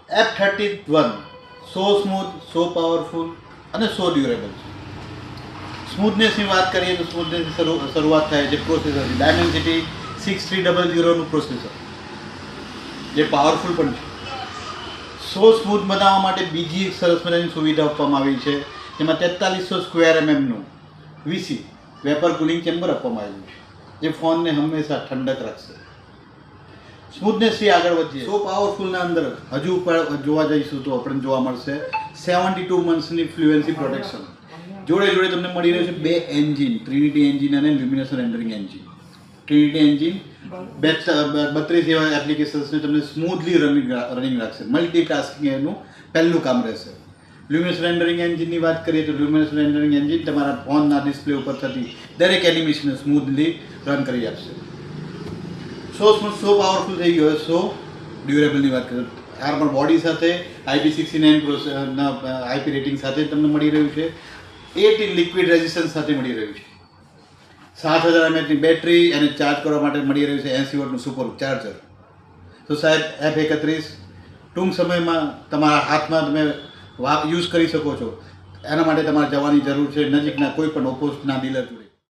F31 સો smooth, સો powerful અને સો durable છે. સ્મૂથનેસની વાત કરીએ તો સ્મૂથનેસની શરૂઆત થાય છે પ્રોસેસરથી. ડાયમેન્સિટી 6300નું પ્રોસેસર જે પાવરફુલ પણ છે. સો સ્મૂથ બનાવવા માટે બીજી એક સરસ મજાની સુવિધા આપવામાં આવી છે, જેમાં 4300 સ્ક્વેર એમએમનું વીસી વેપર કુલિંગ ચેમ્બર આપવામાં આવ્યું છે, જે ફોનને હંમેશા ઠંડક રાખશે. સ્મૂથનેસથી આગળ વધીએ. સો પાવરફુલના અંદર હજુ ઉપર જોવા જઈશું તો આપણને જોવા મળશે 72 મંથ્સની ફ્લુએન્સી પ્રોટેક્શન. જોડે જોડે તમને મળી રહ્યું છે બે એન્જિન, ટ્રિનિટી એન્જિન અને luminous rendering engine. Trinity engine 32 એવા એપ્લિકેશન્સને તમને સ્મૂથલી રનિંગ રાખશે. મલ્ટીટાસ્કિંગ એનું પહેલું કામ રહેશે. લ્યુમિનસ રેન્ડરિંગ એન્જિનની વાત કરીએ તો લ્યુમિનસ રેન્ડરિંગ એન્જિન તમારા ફોનના ડિસ્પ્લે ઉપર થતી દરેક એનિમેશનને સ્મૂથલી રન કરી આપશે. સો સ્મૂથ, સો પાવરફુલ થઈ ગયો. સો ડ્યુરેબલની વાત કરીએ તો આર્મર બોડી સાથે IP69 IP રેટિંગ સાથે તમને મળી રહ્યું છે. 8 લિક્વિડ રેઝિસ્ટન્સ સાથે મળી રહ્યું છે. 7000 mAhની બેટરી અને ચાર્જ કરવા માટે મળી રહ્યું છે 80 વોટનું સુપર ચાર્જર. તો સાહેબ F31 ટૂંક સમયમાં તમારા હાથમાં તમે યુઝ કરી શકો છો. એના માટે તમારે જવાની જરૂર છે નજીકના કોઈ પણ ઓપોઝના ડીલર જોડે.